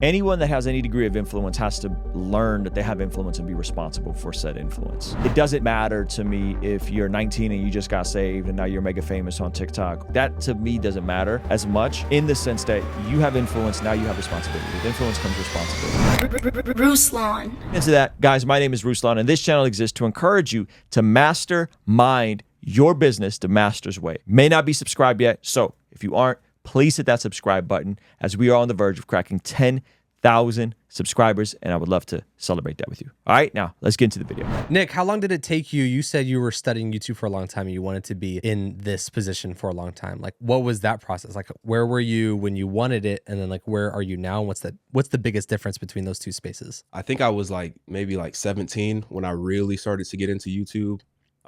Anyone that has any degree of influence has to learn that they have influence and be responsible for said influence. It doesn't matter to me if you're 19 and you just got saved and now you're mega famous on TikTok. That to me doesn't matter as much, in the sense that you have influence, now you have responsibility. With influence comes responsibility. Ruslan. Into that, guys, my name is Ruslan, and this channel exists to encourage you to mastermind your business the master's way. May not be subscribed yet, so if you aren't, please hit that subscribe button, as we are on the verge of cracking 10,000 subscribers, and I would love to celebrate that with you. All right, now let's get into the video. Nick, how long did it take you? You said you were studying YouTube for a long time and you wanted to be in this position for a long time. Like, what was that process? Like, where were you when you wanted it? And then like, where are you now? What's the biggest difference between those two spaces? I think I was like maybe like 17 when I really started to get into YouTube.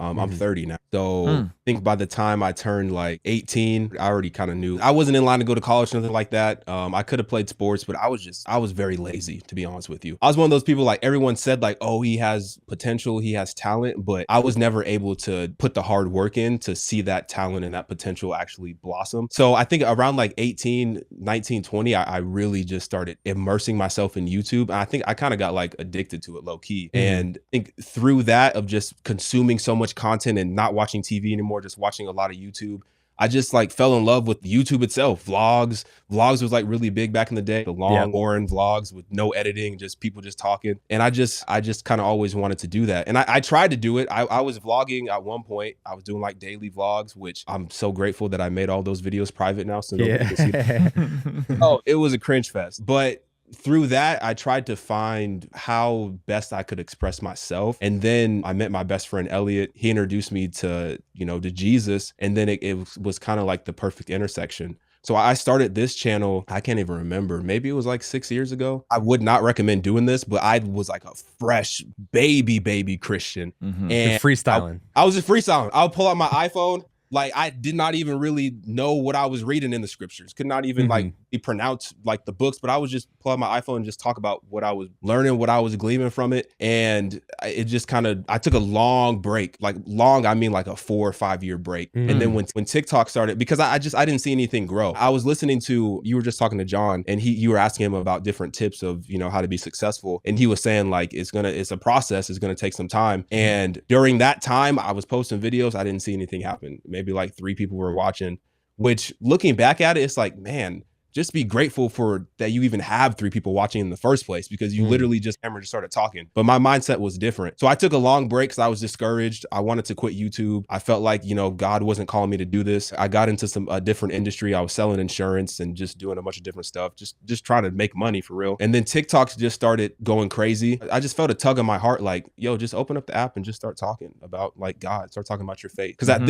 I'm 30 now. So I think by the time I turned like 18, I already kind of knew. I wasn't in line to go to college or nothing like that. I could have played sports, but I was very lazy, to be honest with you. I was one of those people, like everyone said, like, oh, he has potential, he has talent, but I was never able to put the hard work in to see that talent and that potential actually blossom. So I think around like 18, 19, 20, I really just started immersing myself in YouTube. And I think I kind of got like addicted to it low key. And I think through that of just consuming so much content and not watching TV anymore, just watching a lot of YouTube, I just like fell in love with YouTube itself. Vlogs was like really big back in the day. The long boring vlogs with no editing, just people just talking. And I just kind of always wanted to do that. And I tried to do it. I was vlogging at one point. I was doing like daily vlogs, which I'm so grateful that I made all those videos private now, so nobody can see them. Oh, it was a cringe fest. But through that, I tried to find how best I could express myself. And then I met my best friend, Elliot. He introduced me to, to Jesus. And then it was kind of like the perfect intersection. So I started this channel, I can't even remember, maybe it was like 6 years ago. I would not recommend doing this, but I was like a fresh baby Christian. And you're freestyling. I was just freestyling. I would pull out my iPhone. Like, I did not even really know what I was reading in the scriptures. Could not even like be pronounced like the books, but I would just pull out my iPhone and just talk about what I was learning, what I was gleaming from it. And it just kind of, I took a long break, like long, I mean like a 4 or 5 year break. And then when TikTok started, because I didn't see anything grow. I was listening to, you were just talking to John, and you were asking him about different tips of, how to be successful. And he was saying like, it's a process, it's gonna take some time. And during that time, I was posting videos, I didn't see anything happen. Maybe like 3 people were watching, which looking back at it, it's like, man, just be grateful for that you even have 3 people watching in the first place, because you literally just started talking. But my mindset was different. So I took a long break because I was discouraged. I wanted to quit YouTube. I felt like, God wasn't calling me to do this. I got into a different industry. I was selling insurance and just doing a bunch of different stuff, just trying to make money for real. And then TikTok just started going crazy. I just felt a tug in my heart, like, yo, just open up the app and just start talking about like God, start talking about your faith. Because at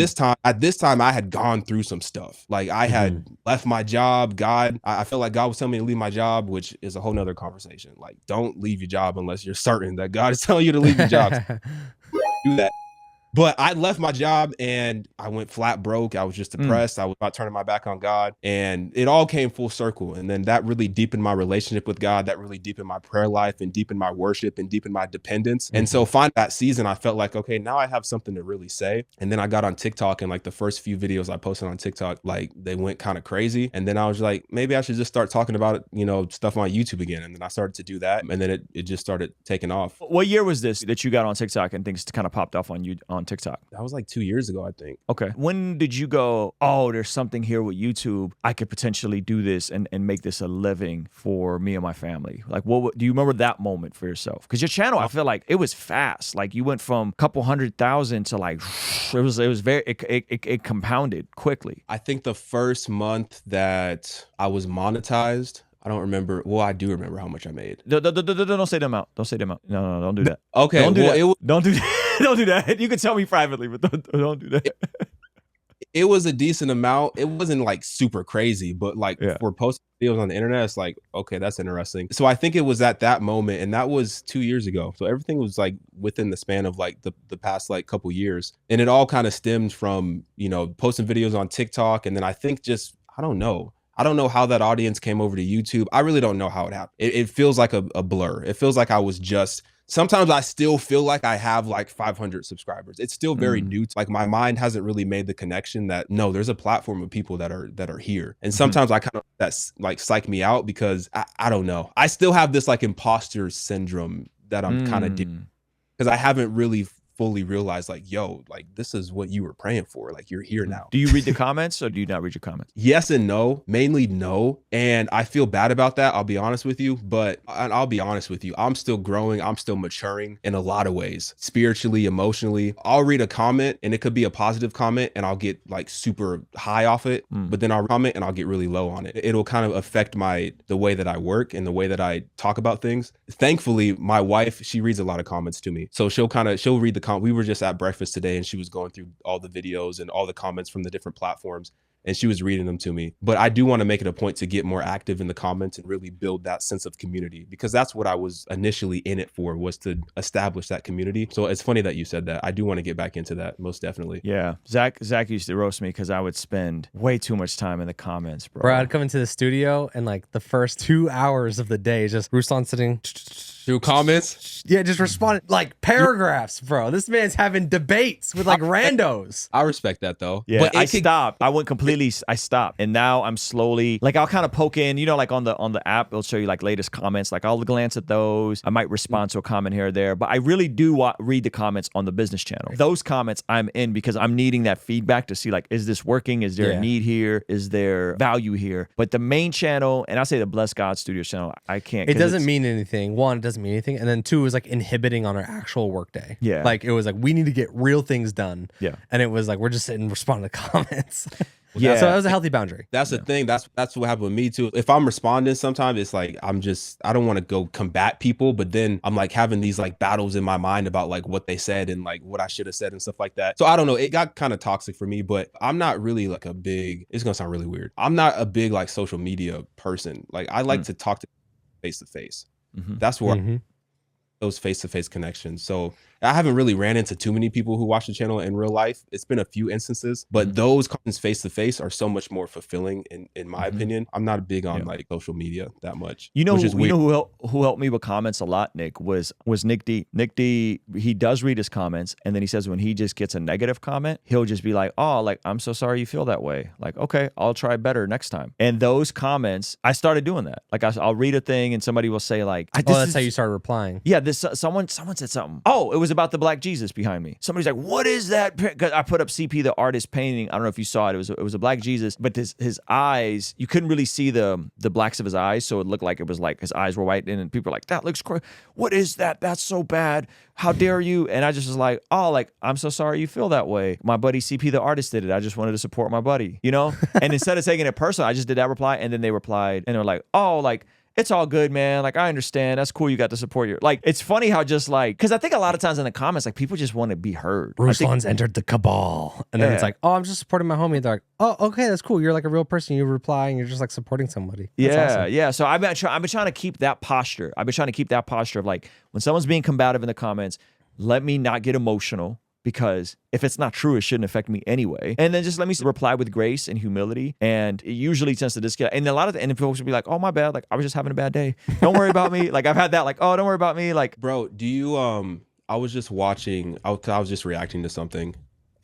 this time, I had gone through some stuff. Like I had left my job. I felt like God was telling me to leave my job, which is a whole nother conversation. Like, don't leave your job unless you're certain that God is telling you to leave your job. Do that. But I left my job and I went flat broke. I was just depressed. I was about turning my back on God, and it all came full circle. And then that really deepened my relationship with God. That really deepened my prayer life and deepened my worship and deepened my dependence. And so finally that season, I felt like, okay, now I have something to really say. And then I got on TikTok, and like the first few videos I posted on TikTok, like they went kind of crazy. And then I was like, maybe I should just start talking about it, stuff on YouTube again. And then I started to do that. And then it just started taking off. What year was this that you got on TikTok and things kind of popped off on TikTok? That was like 2 years ago, I think. Okay. When did you go, oh, there's something here with YouTube, I could potentially do this and make this a living for me and my family? Like, do you remember that moment for yourself? Because your channel, I feel like it was fast. Like you went from a couple 100,000 to like, it compounded quickly. I think the first month that I was monetized, I don't remember. Well, I do remember how much I made. Don't say them out. Don't say them out. No, don't do that. Okay. Don't do that. Don't do that. Don't do that. You can tell me privately, but don't do that. It was a decent amount. It wasn't like super crazy, but like for posting videos on the internet, it's like, okay, that's interesting. So I think it was at that moment, and that was 2 years ago. So everything was like within the span of like the past like couple years. And it all kind of stemmed from, posting videos on TikTok. And then I think I don't know how that audience came over to YouTube. I really don't know how it happened. It feels like a blur. It feels like I was just sometimes I still feel like I have like 500 subscribers. It's still very new. Like my mind hasn't really made the connection that no, there's a platform of people that are here. And sometimes I kind of that's like psych me out because I don't know. I still have this like imposter syndrome that I'm kind of because I haven't really fully realized like, yo, like this is what you were praying for. Like you're here now. Do you read the comments or do you not read your comments? Yes and no, mainly no. And I feel bad about that. I'll be honest with you, but I'll be honest with you. I'm still growing. I'm still maturing in a lot of ways, spiritually, emotionally. I'll read a comment and it could be a positive comment and I'll get like super high off it, but then I'll comment and I'll get really low on it. It'll kind of affect the way that I work and the way that I talk about things. Thankfully, my wife, she reads a lot of comments to me. So she'll read the we were just at breakfast today and she was going through all the videos and all the comments from the different platforms and she was reading them to me. But I do want to make it a point to get more active in the comments and really build that sense of community, because that's what I was initially in it for, was to establish that community. So it's funny that you said that. I do want to get back into that, most definitely. Yeah. Zach used to roast me because I would spend way too much time in the comments, bro. Bro, I'd come into the studio and like the first 2 hours of the day, just Ruslan sitting through comments. Yeah, just responding like paragraphs, bro. This man's having debates with like randos. I respect that though. Yeah, but I stopped. I went completely. I stopped, and now I'm slowly like I'll kind of poke in. You know, like on the app, it'll show you like latest comments. Like I'll glance at those. I might respond to a comment here or there, but I really do read the comments on the business channel. Those comments I'm in because I'm needing that feedback to see like, is this working? Is there a need here? Is there value here? But the main channel, and I say the Bless God Studio channel, I can't. It doesn't mean anything. One, it doesn't mean anything, and then two, is like inhibiting on our actual workday. Yeah, like it was like we need to get real things done. Yeah, and it was like we're just sitting and responding to comments. Yeah, so that was a healthy boundary. That's the thing. That's what happened with me too. If I'm responding, sometimes it's like I don't want to go combat people, but then I'm like having these like battles in my mind about like what they said and like what I should have said and stuff like that. So I don't know. It got kind of toxic for me, but I'm not really like it's gonna sound really weird. I'm not a big like social media person. Like I like to talk to face to face. That's where those face-to-face connections. So I haven't really ran into too many people who watch the channel in real life. It's been a few instances, but those comments face-to-face are so much more fulfilling in my opinion. I'm not big on like social media that much. You know who helped me with comments a lot, Nick, was Nick D. Nick D, he does read his comments, and then he says when he just gets a negative comment, he'll just be like, oh, like, I'm so sorry you feel that way. Like, okay, I'll try better next time. And those comments, I started doing that. Like I'll read a thing and somebody will say like, that's how you started replying. Yeah, someone said something. Oh, it was about the Black Jesus behind me. Somebody's like, what is that? Because I put up CP, the artist painting. I don't know if you saw it. It was a Black Jesus, but his eyes, you couldn't really see the blacks of his eyes. So it looked like it was like his eyes were white. And people were like, that looks crazy. What is that? That's so bad. How dare you? And I just was like, oh, like, I'm so sorry you feel that way. My buddy CP, the artist, did it. I just wanted to support my buddy, you know? And instead of taking it personal, I just did that reply. And then they replied and they were like, oh, like, it's all good, man. Like, I understand. That's cool. You got to support your, like, it's funny how just like, because I think a lot of times in the comments, like, people just want to be heard. Ruslan's entered the cabal. And then it's like, oh, I'm just supporting my homie. And they're like, oh, okay, that's cool. You're like a real person. You reply and you're just like supporting somebody. That's awesome. Yeah. So I've been trying to keep that posture. I've been trying to keep that posture of like, when someone's being combative in the comments, let me not get emotional. Because if it's not true, it shouldn't affect me anyway. And then just let me reply with grace and humility. And it usually tends to disconnect. And a lot of and folks will be like, oh, my bad. Like, I was just having a bad day. Don't worry about me. Like, I've had that. Like, oh, don't worry about me. Like, bro, do you, I was just watching, I was just reacting to something.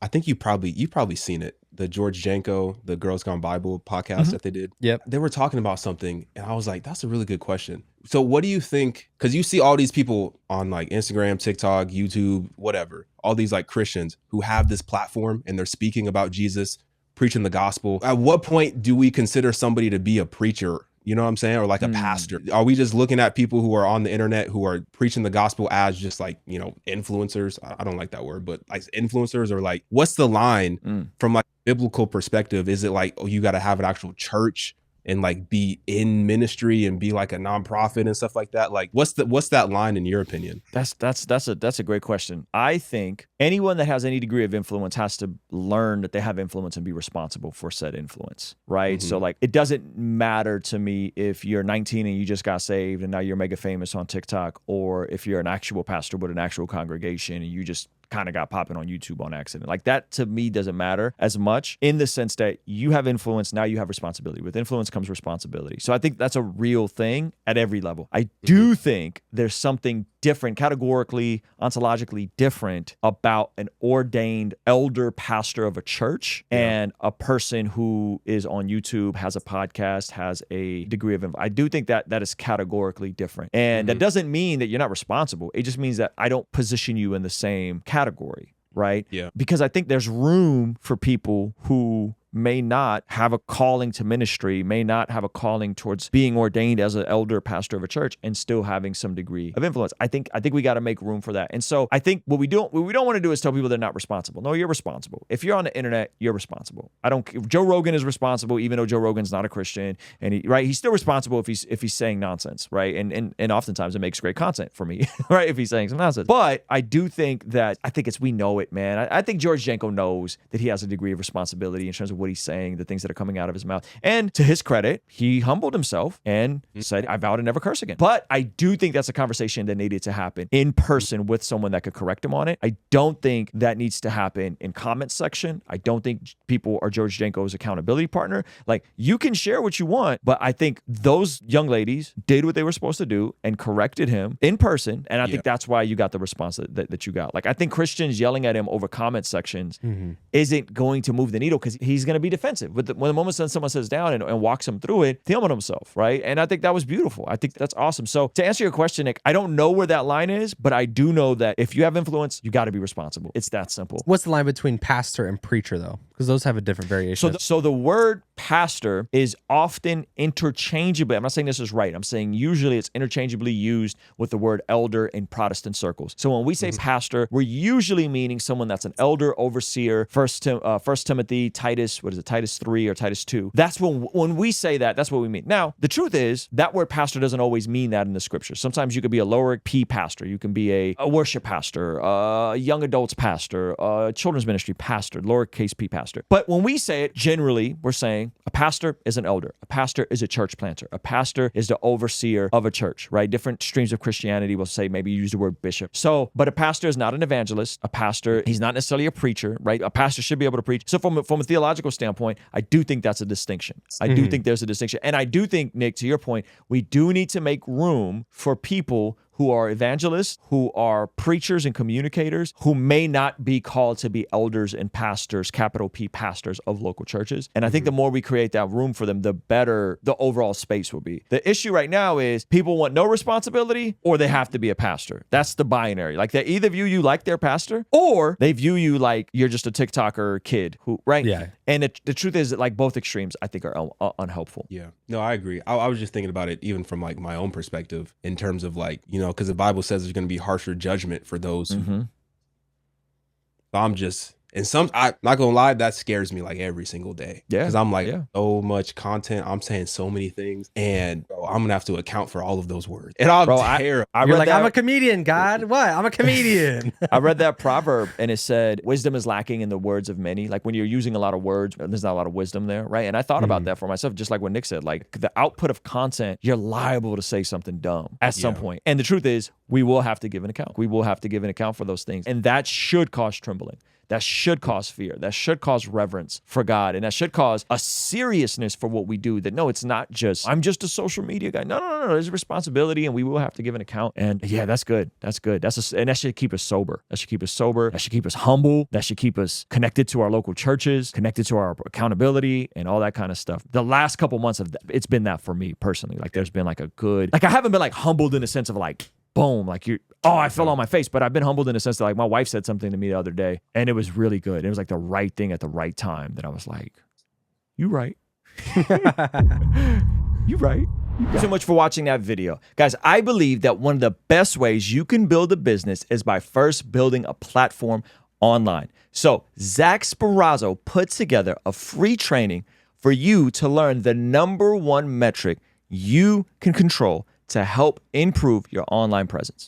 I think you've probably seen it. The George Janko, the Girls Gone Bible podcast that they did. Yep. They were talking about something and I was like, that's a really good question. So what do you think? Because you see all these people on like Instagram, TikTok, YouTube, whatever, all these like Christians who have this platform and they're speaking about Jesus, preaching the gospel. At what point do we consider somebody to be a preacher? You know what I'm saying? Or like a pastor? Are we just looking at people who are on the internet who are preaching the gospel as just like, you know, influencers? I don't like that word, but like influencers, or like, what's the line from like biblical perspective? Is it like, oh, you got to have an actual church and like be in ministry and be like a nonprofit and stuff like that? Like, what's that line in your opinion? That's a great question. I think anyone that has any degree of influence has to learn that they have influence and be responsible for said influence, right? So like, it doesn't matter to me if you're 19 and you just got saved and now you're mega famous on TikTok, or if you're an actual pastor with an actual congregation and you just kind of got popping on YouTube on accident. Like, that to me doesn't matter as much, in the sense that you have influence, now you have responsibility. With influence comes responsibility. So I think that's a real thing at every level. I do think there's something different, categorically, ontologically different about an ordained elder pastor of a church and a person who is on YouTube, has a podcast, has a degree of I do think that that is categorically different. And that doesn't mean that you're not responsible. It just means that I don't position you in the same category, right? Yeah. Because I think there's room for people who may not have a calling to ministry, may not have a calling towards being ordained as an elder pastor of a church and still having some degree of influence. I think we got to make room for that. And so I think what we don't want to do is tell people they're not responsible. No, you're responsible. If you're on the internet, you're responsible. Joe Rogan is responsible, even though Joe Rogan's not a Christian, and he's still responsible if he's saying nonsense, right? And oftentimes it makes great content for me, right? If he's saying some nonsense. But I do think that we know it, man. I think George Janko knows that he has a degree of responsibility in terms of what he's saying, the things that are coming out of his mouth. And to his credit, he humbled himself and said, I vow to never curse again. But I do think that's a conversation that needed to happen in person with someone that could correct him on it. I don't think that needs to happen in comment section. I don't think people are George Janko's accountability partner. Like, you can share what you want, but I think those young ladies did what they were supposed to do and corrected him in person. And I think that's why you got the response that you got. Like, I think Christians yelling at him over comment sections isn't going to move the needle because he's going to be defensive. When the moment someone sits down and walks him through it, he'll humble himself, right? And I think that was beautiful. I think that's awesome. So to answer your question, Nick, I don't know where that line is, but I do know that if you have influence, you got to be responsible. It's that simple. What's the line between pastor and preacher, though? Because those have a different variation. So the word pastor is often interchangeably, I'm not saying this is right, I'm saying usually it's interchangeably used with the word elder in Protestant circles. So when we say pastor, we're usually meaning someone that's an elder, overseer, First Timothy, Titus, what is it, Titus 3 or Titus 2. That's when we say that, that's what we mean. Now, the truth is that word pastor doesn't always mean that in the scripture. Sometimes you could be a lower P pastor. You can be a worship pastor, a young adults pastor, a children's ministry pastor, lowercase p pastor. But when we say it, generally, we're saying a pastor is an elder. A pastor is a church planter. A pastor is the overseer of a church, right? Different streams of Christianity will say, maybe use the word bishop. So, but a pastor is not an evangelist. A pastor, he's not necessarily a preacher, right? A pastor should be able to preach. So from a theological standpoint, I do think that's a distinction. I do think there's a distinction. And I do think, Nick, to your point, we do need to make room for people who are evangelists, who are preachers and communicators, who may not be called to be elders and pastors, capital P pastors of local churches. And I think the more we create that room for them, the better the overall space will be. The issue right now is people want no responsibility or they have to be a pastor. That's the binary. Like, they either view you like their pastor or they view you like you're just a TikToker kid who, right? Yeah. And the truth is that, like, both extremes, I think, are unhelpful. Yeah. No, I agree. I was just thinking about it even from like my own perspective in terms of like, because the Bible says there's going to be harsher judgment for those who I'm not gonna lie, that scares me like every single day. Yeah. Because I'm like, so much content. I'm saying so many things. And bro, I'm gonna have to account for all of those words. And I'm terrible. You're like, I'm a comedian, God. What? I'm a comedian. I read that proverb and it said, wisdom is lacking in the words of many. Like, when you're using a lot of words, there's not a lot of wisdom there, right? And I thought about that for myself, just like what Nick said. Like, the output of content, you're liable to say something dumb at some point. And the truth is, we will have to give an account. We will have to give an account for those things. And that should cause trembling. That should cause fear. That should cause reverence for God. And that should cause a seriousness for what we do. That, no, it's not just, I'm just a social media guy. No. There's a responsibility and we will have to give an account. And yeah, that's good. That's good. And that should keep us sober. That should keep us sober. That should keep us humble. That should keep us connected to our local churches, connected to our accountability and all that kind of stuff. The last couple months it's been that for me personally. Like, there's been like a good, like, I haven't been like humbled in the sense of like, boom, like I fell on my face. But I've been humbled in the sense that, like, my wife said something to me the other day and it was really good. It was like the right thing at the right time that I was like, you right. You right. Thank you so much for watching that video. Guys, I believe that one of the best ways you can build a business is by first building a platform online. So Zach Sparazzo put together a free training for you to learn the #1 metric you can control to help improve your online presence.